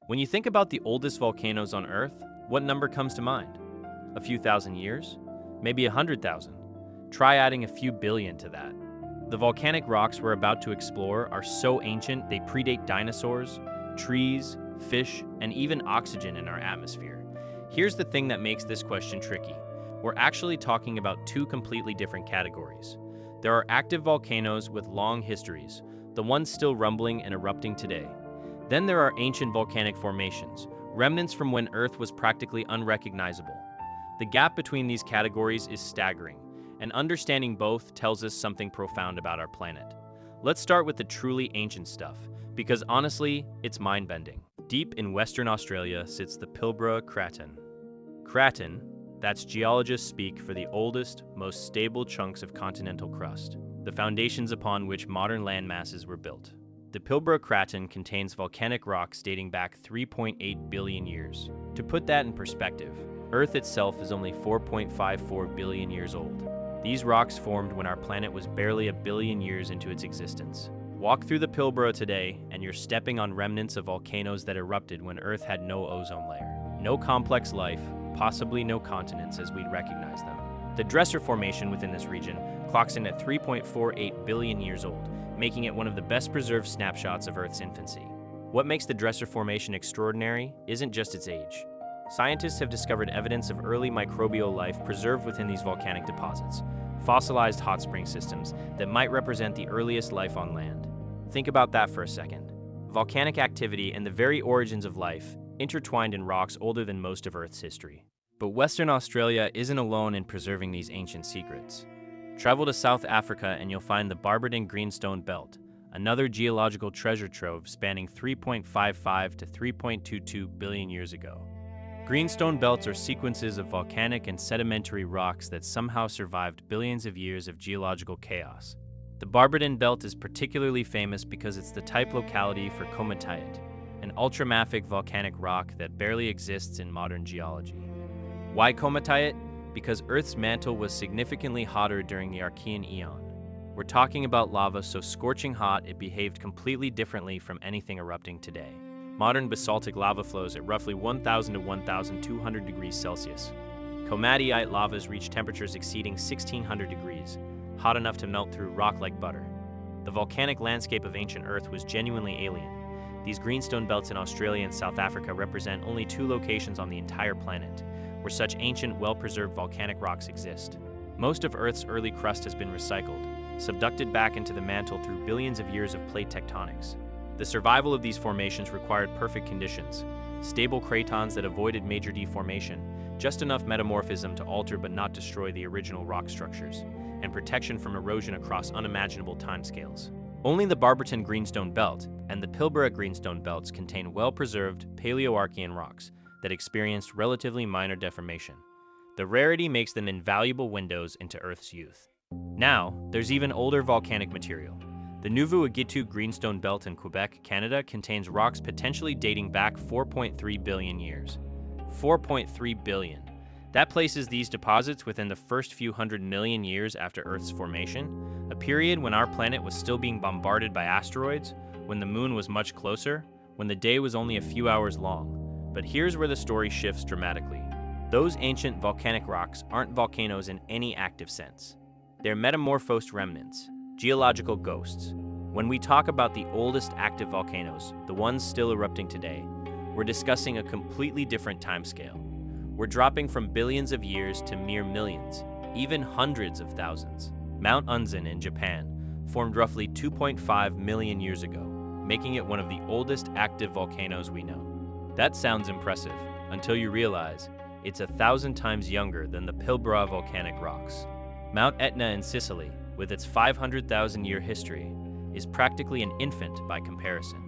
When you think about the oldest volcanoes on Earth, what number comes to mind? A few thousand years? Maybe 100,000? Try adding a few billion to that. The volcanic rocks we're about to explore are so ancient they predate dinosaurs, trees, fish, and even oxygen in our atmosphere. Here's the thing that makes this question tricky. We're actually talking about two completely different categories. There are active volcanoes with long histories, the ones still rumbling and erupting today. Then there are ancient volcanic formations, remnants from when Earth was practically unrecognizable. The gap between these categories is staggering, and understanding both tells us something profound about our planet. Let's start with the truly ancient stuff, because honestly, it's mind-bending. Deep in Western Australia sits the Pilbara Craton. Craton, that's geologists speak for the oldest, most stable chunks of continental crust, the foundations upon which modern land masses were built. The Pilbara Craton contains volcanic rocks dating back 3.8 billion years. To put that in perspective, Earth itself is only 4.54 billion years old. These rocks formed when our planet was barely a billion years into its existence. Walk through the Pilbara today, and you're stepping on remnants of volcanoes that erupted when Earth had no ozone layer. No complex life, possibly no continents as we'd recognize them. The Dresser Formation within this region clocks in at 3.48 billion years old, making it one of the best preserved snapshots of Earth's infancy. What makes the Dresser Formation extraordinary isn't just its age. Scientists have discovered evidence of early microbial life preserved within these volcanic deposits, fossilized hot spring systems that might represent the earliest life on land. Think about that for a second. Volcanic activity and the very origins of life intertwined in rocks older than most of Earth's history. But Western Australia isn't alone in preserving these ancient secrets. Travel to South Africa and you'll find the Barberton Greenstone Belt, another geological treasure trove spanning 3.55 to 3.22 billion years ago. Greenstone belts are sequences of volcanic and sedimentary rocks that somehow survived billions of years of geological chaos. The Barberton Belt is particularly famous because it's the type locality for komatiite, an ultramafic volcanic rock that barely exists in modern geology. Why komatiite? Because Earth's mantle was significantly hotter during the Archean Eon. We're talking about lava so scorching hot it behaved completely differently from anything erupting today. Modern basaltic lava flows at roughly 1,000 to 1,200 degrees Celsius. Komatiite lavas reach temperatures exceeding 1,600 degrees, hot enough to melt through rock like butter. The volcanic landscape of ancient Earth was genuinely alien. These greenstone belts in Australia and South Africa represent only two locations on the entire planet where such ancient, well-preserved volcanic rocks exist. Most of Earth's early crust has been recycled, subducted back into the mantle through billions of years of plate tectonics. The survival of these formations required perfect conditions, stable cratons that avoided major deformation, just enough metamorphism to alter but not destroy the original rock structures, and protection from erosion across unimaginable timescales. Only the Barberton Greenstone Belt and the Pilbara Greenstone Belts contain well-preserved Paleoarchean rocks that experienced relatively minor deformation. The rarity makes them invaluable windows into Earth's youth. Now, there's even older volcanic material. The Nouveau-Agitu Greenstone Belt in Quebec, Canada contains rocks potentially dating back 4.3 billion years. 4.3 billion. That places these deposits within the first few hundred million years after Earth's formation, a period when our planet was still being bombarded by asteroids, when the moon was much closer, when the day was only a few hours long. But here's where the story shifts dramatically. Those ancient volcanic rocks aren't volcanoes in any active sense. They're metamorphosed remnants, geological ghosts. When we talk about the oldest active volcanoes, the ones still erupting today, we're discussing a completely different timescale. We're dropping from billions of years to mere millions, even hundreds of thousands. Mount Unzen in Japan formed roughly 2.5 million years ago, making it one of the oldest active volcanoes we know. That sounds impressive, until you realize it's 1,000 times younger than the Pilbara volcanic rocks. Mount Etna in Sicily, with its 500,000-year history, is practically an infant by comparison.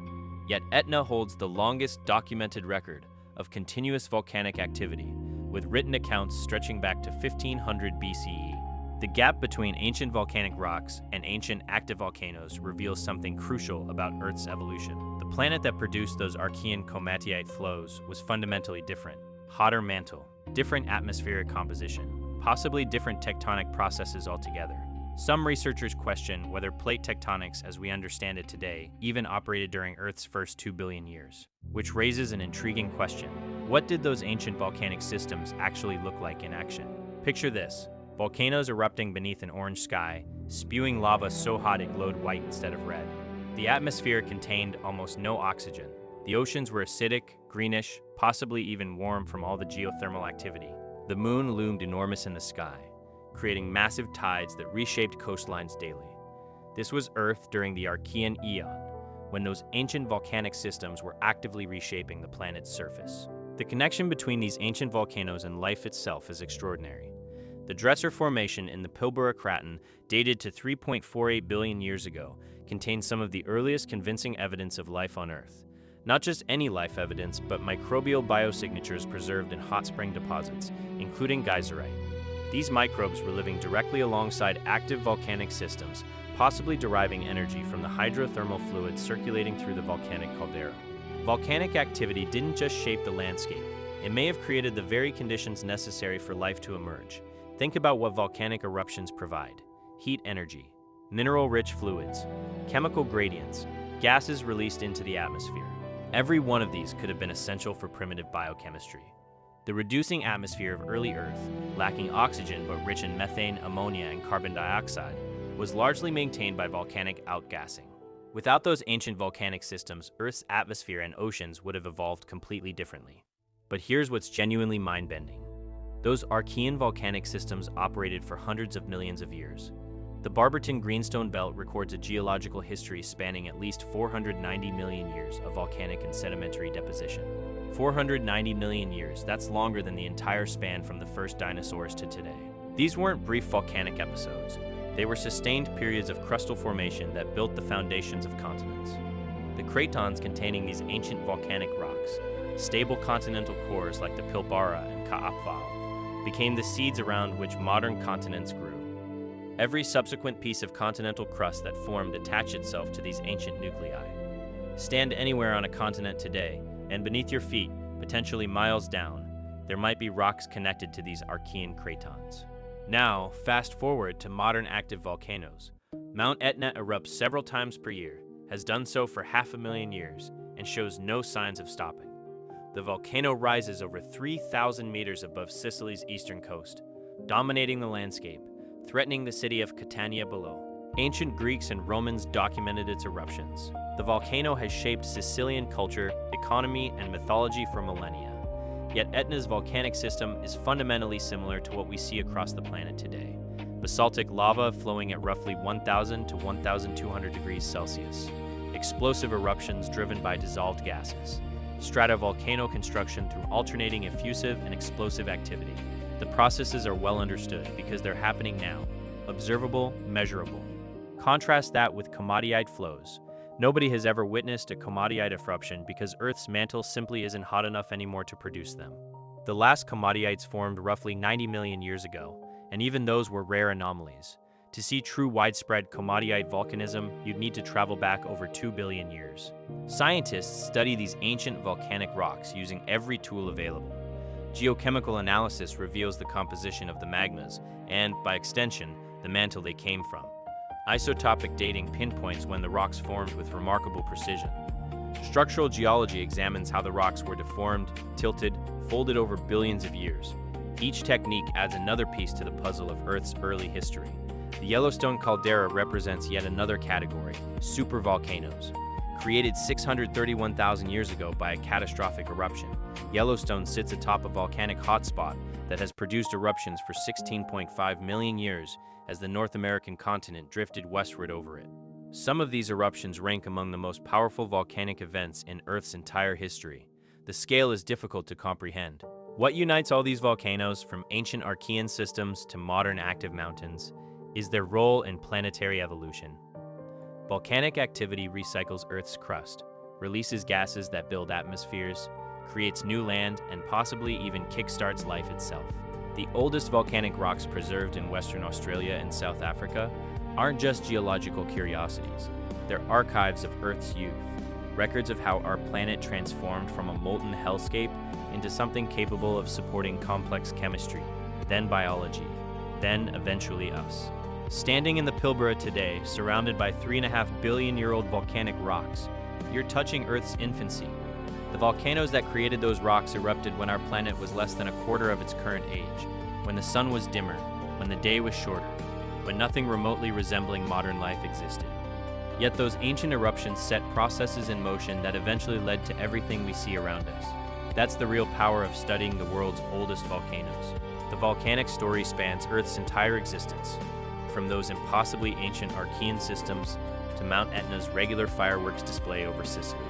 Yet Etna holds the longest documented record of continuous volcanic activity, with written accounts stretching back to 1500 BCE. The gap between ancient volcanic rocks and ancient active volcanoes reveals something crucial about Earth's evolution. The planet that produced those Archean komatiite flows was fundamentally different. Hotter mantle, different atmospheric composition, possibly different tectonic processes altogether. Some researchers question whether plate tectonics as we understand it today even operated during Earth's first 2 billion years, which raises an intriguing question. What did those ancient volcanic systems actually look like in action? Picture this: volcanoes erupting beneath an orange sky, spewing lava so hot it glowed white instead of red. The atmosphere contained almost no oxygen. The oceans were acidic, greenish, possibly even warm from all the geothermal activity. The moon loomed enormous in the sky, creating massive tides that reshaped coastlines daily. This was Earth during the Archean Eon, when those ancient volcanic systems were actively reshaping the planet's surface. The connection between these ancient volcanoes and life itself is extraordinary. The Dresser Formation in the Pilbara Craton, dated to 3.48 billion years ago, contains some of the earliest convincing evidence of life on Earth. Not just any life evidence, but microbial biosignatures preserved in hot spring deposits, including geyserite. These microbes were living directly alongside active volcanic systems, possibly deriving energy from the hydrothermal fluids circulating through the volcanic caldera. Volcanic activity didn't just shape the landscape, it may have created the very conditions necessary for life to emerge. Think about what volcanic eruptions provide: heat energy, mineral-rich fluids, chemical gradients, gases released into the atmosphere. Every one of these could have been essential for primitive biochemistry. The reducing atmosphere of early Earth, lacking oxygen but rich in methane, ammonia, and carbon dioxide, was largely maintained by volcanic outgassing. Without those ancient volcanic systems, Earth's atmosphere and oceans would have evolved completely differently. But here's what's genuinely mind-bending. Those Archean volcanic systems operated for hundreds of millions of years. The Barberton Greenstone Belt records a geological history spanning at least 490 million years of volcanic and sedimentary deposition. 490 million years, that's longer than the entire span from the first dinosaurs to today. These weren't brief volcanic episodes. They were sustained periods of crustal formation that built the foundations of continents. The cratons containing these ancient volcanic rocks, stable continental cores like the Pilbara and Kaapvaal, became the seeds around which modern continents grew. Every subsequent piece of continental crust that formed attached itself to these ancient nuclei. Stand anywhere on a continent today, and beneath your feet, potentially miles down, there might be rocks connected to these Archean cratons. Now, fast forward to modern active volcanoes. Mount Etna erupts several times per year, has done so for 500,000 years, and shows no signs of stopping. The volcano rises over 3,000 meters above Sicily's eastern coast, dominating the landscape, threatening the city of Catania below. Ancient Greeks and Romans documented its eruptions. The volcano has shaped Sicilian culture, economy, and mythology for millennia. Yet Etna's volcanic system is fundamentally similar to what we see across the planet today. Basaltic lava flowing at roughly 1,000 to 1,200 degrees Celsius. Explosive eruptions driven by dissolved gases. Stratovolcano construction through alternating effusive and explosive activity. The processes are well understood because they're happening now. Observable, measurable. Contrast that with komatiite flows. Nobody has ever witnessed a komatiite eruption because Earth's mantle simply isn't hot enough anymore to produce them. The last komatiites formed roughly 90 million years ago, and even those were rare anomalies. To see true widespread komatiite volcanism, you'd need to travel back over 2 billion years. Scientists study these ancient volcanic rocks using every tool available. Geochemical analysis reveals the composition of the magmas and, by extension, the mantle they came from. Isotopic dating pinpoints when the rocks formed with remarkable precision. Structural geology examines how the rocks were deformed, tilted, folded over billions of years. Each technique adds another piece to the puzzle of Earth's early history. The Yellowstone caldera represents yet another category: supervolcanoes. Created 631,000 years ago by a catastrophic eruption, Yellowstone sits atop a volcanic hotspot that has produced eruptions for 16.5 million years as the North American continent drifted westward over it. Some of these eruptions rank among the most powerful volcanic events in Earth's entire history. The scale is difficult to comprehend. What unites all these volcanoes, from ancient Archean systems to modern active mountains, is their role in planetary evolution. Volcanic activity recycles Earth's crust, releases gases that build atmospheres, creates new land, and possibly even kickstarts life itself. The oldest volcanic rocks preserved in Western Australia and South Africa aren't just geological curiosities. They're archives of Earth's youth, records of how our planet transformed from a molten hellscape into something capable of supporting complex chemistry, then biology, then eventually us. Standing in the Pilbara today, surrounded by 3.5 billion-year-old volcanic rocks, you're touching Earth's infancy. The volcanoes that created those rocks erupted when our planet was less than a quarter of its current age, when the sun was dimmer, when the day was shorter, when nothing remotely resembling modern life existed. Yet those ancient eruptions set processes in motion that eventually led to everything we see around us. That's the real power of studying the world's oldest volcanoes. The volcanic story spans Earth's entire existence, from those impossibly ancient Archean systems to Mount Etna's regular fireworks display over Sicily.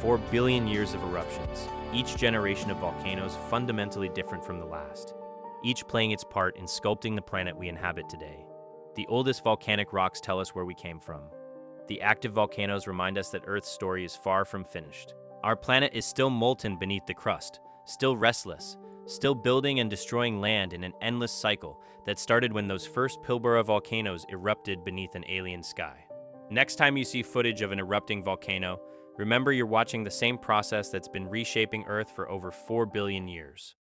4 billion years of eruptions, each generation of volcanoes fundamentally different from the last, each playing its part in sculpting the planet we inhabit today. The oldest volcanic rocks tell us where we came from. The active volcanoes remind us that Earth's story is far from finished. Our planet is still molten beneath the crust, still restless, still building and destroying land in an endless cycle that started when those first Pilbara volcanoes erupted beneath an alien sky. Next time you see footage of an erupting volcano, remember you're watching the same process that's been reshaping Earth for over 4 billion years.